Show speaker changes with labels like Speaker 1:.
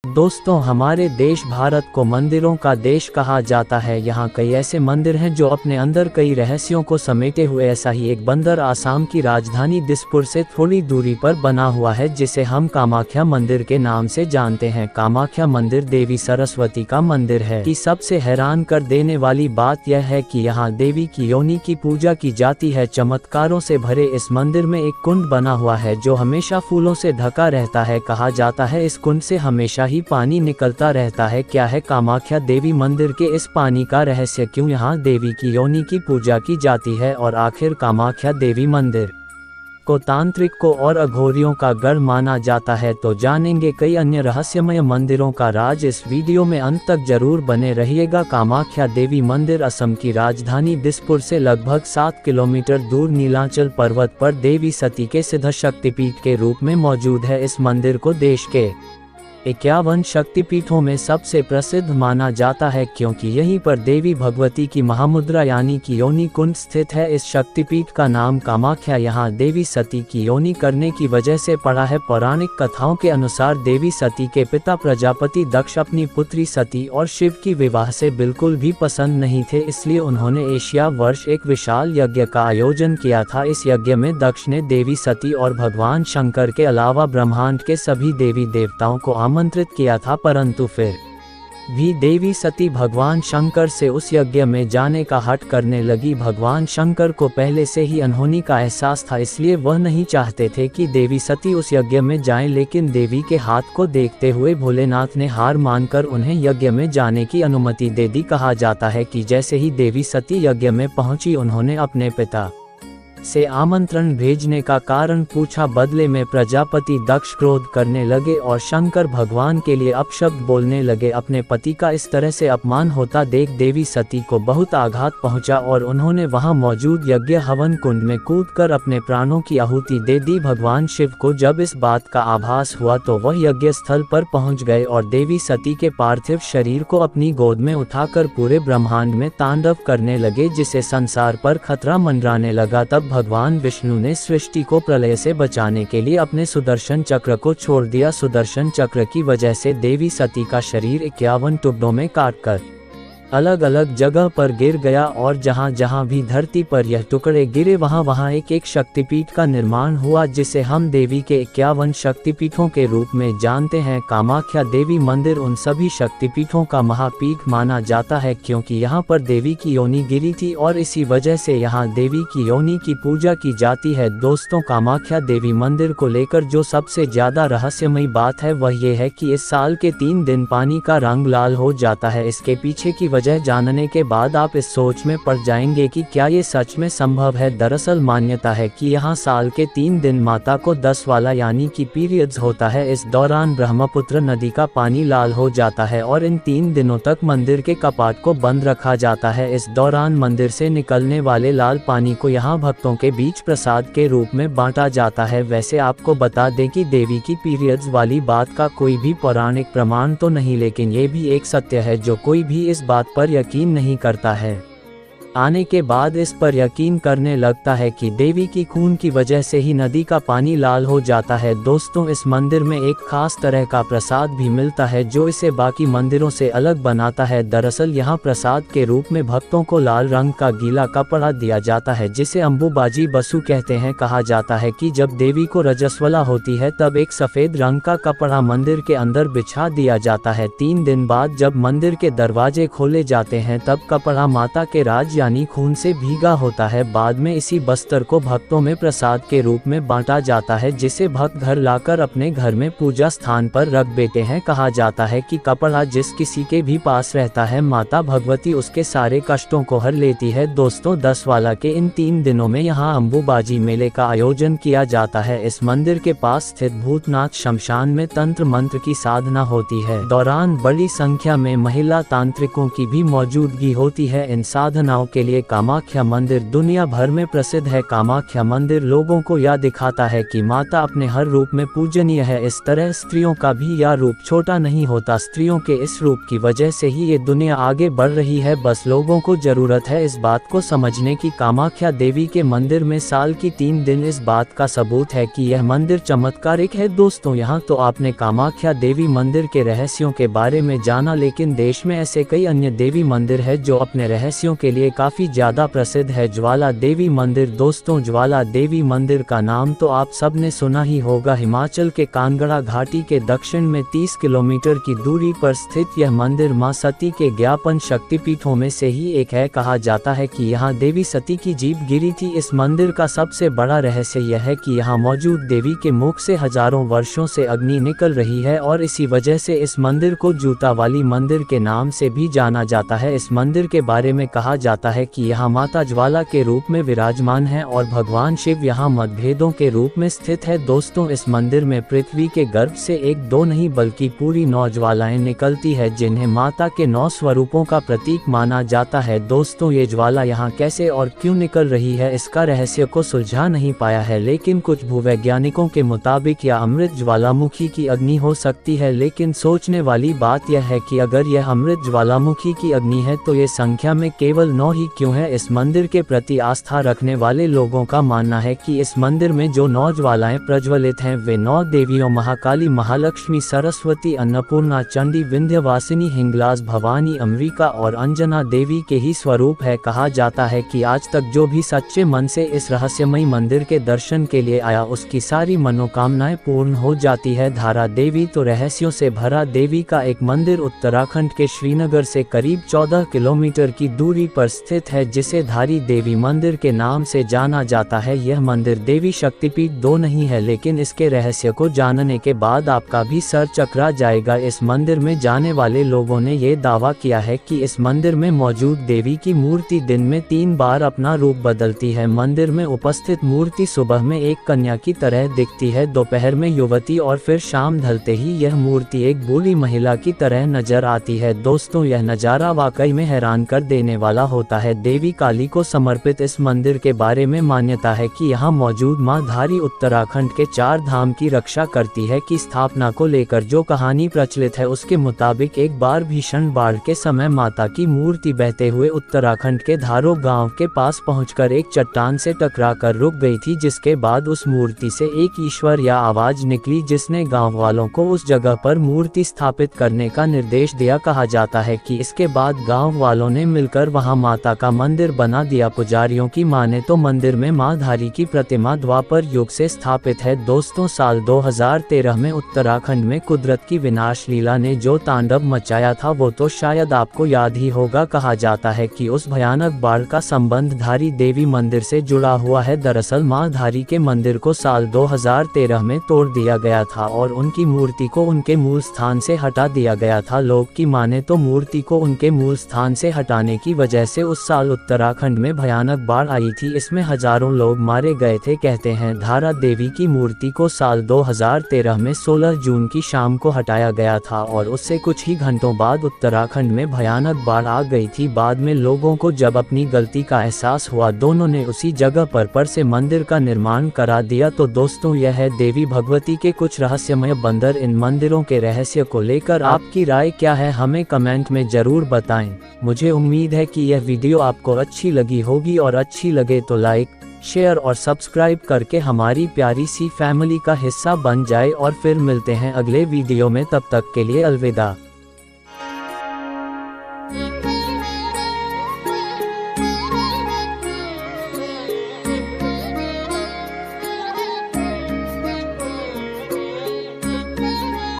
Speaker 1: दोस्तों, हमारे देश भारत को मंदिरों का देश कहा जाता है। यहाँ कई ऐसे मंदिर हैं जो अपने अंदर कई रहस्यों को समेटे हुए। ऐसा ही एक मंदिर आसाम की राजधानी दिसपुर से थोड़ी दूरी पर बना हुआ है, जिसे हम कामाख्या मंदिर के नाम से जानते हैं। कामाख्या मंदिर देवी सरस्वती का मंदिर है कि सबसे हैरान कर देने वाली बात यह है कि यहाँ देवी की योनि की पूजा की जाती है। चमत्कारों से भरे इस मंदिर में एक कुंड बना हुआ है जो हमेशा फूलों से ढका रहता है। कहा जाता है इस कुंड से हमेशा ही पानी निकलता रहता है। क्या है कामाख्या देवी मंदिर के इस पानी का रहस्य? क्यों यहाँ देवी की योनि की पूजा की जाती है? और आखिर कामाख्या देवी मंदिर को तांत्रिक को और अघोरियों का गढ़ माना जाता है, तो जानेंगे कई अन्य रहस्यमय मंदिरों का राज। इस वीडियो में अंत तक जरूर बने रहिएगा। कामाख्या देवी मंदिर असम की राजधानी दिसपुर से लगभग 7 किलोमीटर दूर नीलांचल पर्वत पर देवी सती के सिद्ध शक्तिपीठ के रूप में मौजूद है। इस मंदिर को देश के 51 शक्तिपीठों में सबसे प्रसिद्ध माना जाता है, क्योंकि यहीं पर देवी भगवती की महामुद्रा यानी कि योनि कुंड स्थित है। इस शक्तिपीठ का नाम कामाख्या यहाँ देवी सती की योनि करने की वजह से पड़ा है। पौराणिक कथाओं के अनुसार देवी सती के पिता प्रजापति दक्ष अपनी पुत्री सती और शिव की विवाह से बिल्कुल भी पसंद नहीं थे, इसलिए उन्होंने एशिया वर्ष एक विशाल यज्ञ का आयोजन किया था। इस यज्ञ में दक्ष ने देवी सती और भगवान शंकर के अलावा ब्रह्मांड के सभी देवी देवताओं को आमंत्रित किया था, परंतु फिर भी देवी सती भगवान शंकर से उस यज्ञ में जाने का हठ करने लगी। भगवान शंकर को पहले से ही अनहोनी का एहसास था, इसलिए वह नहीं चाहते थे कि देवी सती उस यज्ञ में जाएं, लेकिन देवी के हाथ को देखते हुए भोलेनाथ ने हार मानकर उन्हें यज्ञ में जाने की अनुमति दे दी। कहा जाता है कि जैसे ही देवी सती यज्ञ में पहुंची, उन्होंने अपने पिता से आमंत्रण भेजने का कारण पूछा। बदले में प्रजापति दक्ष क्रोध करने लगे और शंकर भगवान के लिए अपशब्द बोलने लगे। अपने पति का इस तरह से अपमान होता देख देवी सती को बहुत आघात पहुंचा और उन्होंने वहां मौजूद यज्ञ हवन कुंड में कूदकर अपने प्राणों की आहुति दे दी। भगवान शिव को जब इस बात का आभास हुआ तो वह यज्ञ स्थल पर पहुंच गए और देवी सती के पार्थिव शरीर को अपनी गोद में उठाकर पूरे ब्रह्मांड में तांडव करने लगे, जिससे संसार पर खतरा मंडराने लगा। तब भगवान विष्णु ने सृष्टि को प्रलय से बचाने के लिए अपने सुदर्शन चक्र को छोड़ दिया। सुदर्शन चक्र की वजह से देवी सती का शरीर 51 टुकड़ों में काटकर अलग अलग जगह पर गिर गया और जहां जहां भी धरती पर यह टुकड़े गिरे वहां वहां एक एक शक्तिपीठ का निर्माण हुआ, जिसे हम देवी के 51 शक्तिपीठों के रूप में जानते हैं। कामाख्या देवी मंदिर उन सभी शक्तिपीठों का महापीठ माना जाता है, क्योंकि यहाँ पर देवी की योनि गिरी थी और इसी वजह से यहाँ देवी की योनि की पूजा की जाती है। दोस्तों, कामाख्या देवी मंदिर को लेकर जो सबसे ज्यादा रहस्यमयी बात है वह ये है कि इस साल के 3 दिन पानी का रंग लाल हो जाता है। इसके पीछे की वजह जानने के बाद आप इस सोच में पड़ जाएंगे कि क्या ये सच में संभव है। दरअसल मान्यता है कि यहाँ साल के 3 दिन माता को 10 वाला यानी कि पीरियड्स होता है। इस दौरान ब्रह्मपुत्र नदी का पानी लाल हो जाता है और इन 3 दिनों तक मंदिर के कपाट को बंद रखा जाता है। इस दौरान मंदिर से निकलने वाले लाल पानी को यहाँ भक्तों के बीच प्रसाद के रूप में बांटा जाता है। वैसे आपको बता दें कि देवी की पीरियड्स वाली बात का कोई भी पौराणिक प्रमाण तो नहीं, लेकिन ये भी एक सत्य है जो कोई भी इस बात पर यकीन नहीं करता है। आने के बाद इस पर यकीन करने लगता है कि देवी की खून की वजह से ही नदी का पानी लाल हो जाता है। दोस्तों, इस मंदिर में एक खास तरह का प्रसाद भी मिलता है जो इसे बाकी मंदिरों से अलग बनाता है। दरअसल यहाँ प्रसाद के रूप में भक्तों को लाल रंग का गीला कपड़ा दिया जाता है, जिसे अम्बुबाजी बसु कहते हैं। कहा जाता है कि जब देवी को रजस्वला होती है तब एक सफेद रंग का कपड़ा मंदिर के अंदर बिछा दिया जाता है। 3 दिन बाद जब मंदिर के दरवाजे खोले जाते हैं तब कपड़ा माता के राज यानी खून से भीगा होता है। बाद में इसी बस्तर को भक्तों में प्रसाद के रूप में बांटा जाता है, जिसे भक्त घर लाकर अपने घर में पूजा स्थान पर रख देते हैं। कहा जाता है कि कपड़ा जिस किसी के भी पास रहता है, माता भगवती उसके सारे कष्टों को हर लेती है। दोस्तों, 10 वाला के इन 3 दिनों में यहाँ अम्बुबाजी मेले का आयोजन किया जाता है। इस मंदिर के पास स्थित भूतनाथ शमशान में तंत्र मंत्र की साधना होती है। दौरान बड़ी संख्या में महिला तांत्रिकों की भी मौजूदगी होती है। इन साधनाओं के के लिए कामाख्या मंदिर दुनिया भर में प्रसिद्ध है। कामाख्या मंदिर लोगों को यह दिखाता है कि माता अपने हर रूप में पूजनीय है। इस तरह स्त्रियों का भी यह रूप छोटा नहीं होता। स्त्रियों के इस रूप की वजह से ही ये दुनिया आगे बढ़ रही है। बस लोगों को जरूरत है इस बात को समझने की। कामाख्या देवी के मंदिर में साल की 3 दिन इस बात का सबूत है कि यह मंदिर चमत्कारिक है। दोस्तों, यहाँ तो आपने कामाख्या देवी मंदिर के रहस्यों के बारे में जाना, लेकिन देश में ऐसे कई अन्य देवी मंदिर है जो अपने रहस्यों के लिए काफी ज्यादा प्रसिद्ध है। ज्वाला देवी मंदिर। दोस्तों, ज्वाला देवी मंदिर का नाम तो आप सब ने सुना ही होगा। हिमाचल के कांगड़ा घाटी के दक्षिण में 30 किलोमीटर की दूरी पर स्थित यह मंदिर मां सती के ज्ञापन शक्तिपीठों में से ही एक है। कहा जाता है कि यहाँ देवी सती की जीभ गिरी थी। इस मंदिर का सबसे बड़ा रहस्य यह है कि यहाँ मौजूद देवी के मुख से हजारों वर्षों से अग्नि निकल रही है और इसी वजह से इस मंदिर को जूता वाली मंदिर के नाम से भी जाना जाता है। इस मंदिर के बारे में कहा जाता है कि यहाँ माता ज्वाला के रूप में विराजमान है और भगवान शिव यहाँ मतभेदों के रूप में स्थित है। दोस्तों, इस मंदिर में पृथ्वी के गर्भ से 1-2 नहीं बल्कि पूरी 9 ज्वालाएं निकलती है, जिन्हें माता के 9 स्वरूपों का प्रतीक माना जाता है। दोस्तों, ये ज्वाला यहाँ कैसे और क्यों निकल रही है, इसका रहस्य को सुलझा नहीं पाया है, लेकिन कुछ भूवैज्ञानिकों के मुताबिक यह अमृत ज्वालामुखी की अग्नि हो सकती है। लेकिन सोचने वाली बात यह है कि अगर यह अमृत ज्वालामुखी की अग्नि है तो ये संख्या में केवल 9 ही क्यों है। इस मंदिर के प्रति आस्था रखने वाले लोगों का मानना है कि इस मंदिर में जो 9 ज्वालाएं प्रज्वलित हैं वे 9 देवियों महाकाली, महालक्ष्मी, सरस्वती, अन्नपूर्णा, चंडी, विंध्यवासिनी, हिंगलाज, भवानी, अम्बिका और अंजना देवी के ही स्वरूप है। कहा जाता है कि आज तक जो भी सच्चे मन से इस रहस्यमयी मंदिर के दर्शन के लिए आया उसकी सारी मनोकामनाएं पूर्ण हो जाती है। धारा देवी तो रहस्यों से भरा देवी का एक मंदिर उत्तराखंड के श्रीनगर से करीब 14 किलोमीटर की दूरी पर स्थित है, जिसे धारी देवी मंदिर के नाम से जाना जाता है। यह मंदिर देवी शक्तिपीठ 2 नहीं है, लेकिन इसके रहस्य को जानने के बाद आपका भी सर चकरा जाएगा। इस मंदिर में जाने वाले लोगों ने ये दावा किया है कि इस मंदिर में मौजूद देवी की मूर्ति दिन में 3 बार अपना रूप बदलती है। मंदिर में उपस्थित मूर्ति सुबह में एक कन्या की तरह दिखती है, दोपहर में युवती और फिर शाम ढलते ही यह मूर्ति एक बूढ़ी महिला की तरह नजर आती है। दोस्तों, यह नज़ारा वाकई में हैरान कर देने वाला होता है। देवी काली को समर्पित इस मंदिर के बारे में मान्यता है कि यहाँ मौजूद मां धारी उत्तराखंड के 4 धाम की रक्षा करती है। की स्थापना को लेकर जो कहानी प्रचलित है उसके मुताबिक एक बार भीषण बाढ़ के समय माता की मूर्ति बहते हुए उत्तराखंड के धारो गांव के पास पहुंचकर एक चट्टान से टकराकर रुक गई थी, जिसके बाद उस मूर्ति से एक ईश्वर या आवाज निकली जिसने गांव वालों को उस जगह पर मूर्ति स्थापित करने का निर्देश दिया। कहा जाता है कि इसके बाद गांव वालों ने मिलकर वहां माता का मंदिर बना दिया। पुजारियों की माने तो मंदिर में मां धारी की प्रतिमा द्वापर युग से स्थापित है। दोस्तों, साल 2013 में उत्तराखंड में कुदरत की विनाश लीला ने जो तांडव मचाया था वो तो शायद आपको याद ही होगा। कहा जाता है कि उस भयानक बाढ़ का संबंध धारी देवी मंदिर से जुड़ा हुआ है। दरअसल मां धारी के मंदिर को साल 2013 में तोड़ दिया गया था और उनकी मूर्ति को उनके मूल स्थान से हटा दिया गया था। लोग की माने तो मूर्ति को उनके मूल स्थान से हटाने की वजह से उस साल उत्तराखंड में भयानक बाढ़ आई थी। इसमें हजारों लोग मारे गए थे। कहते हैं धारा देवी की मूर्ति को साल 2013 में 16 जून की शाम को हटाया गया था और उससे कुछ ही घंटों बाद उत्तराखंड में भयानक बाढ़ आ गई थी। बाद में लोगों को जब अपनी गलती का एहसास हुआ, दोनों ने उसी जगह पर से मंदिर का निर्माण करा दिया। तो दोस्तों, यह है देवी भगवती के कुछ रहस्यमय बंदर। इन मंदिरों के रहस्य को लेकर आपकी राय क्या है, हमें कमेंट में जरूर बताएं। मुझे उम्मीद है कि यह वीडियो आपको अच्छी लगी होगी और अच्छी लगे तो लाइक, शेयर और सब्सक्राइब करके हमारी प्यारी सी फैमिली का हिस्सा बन जाए। और फिर मिलते हैं अगले वीडियो में, तब तक के लिए अलविदा।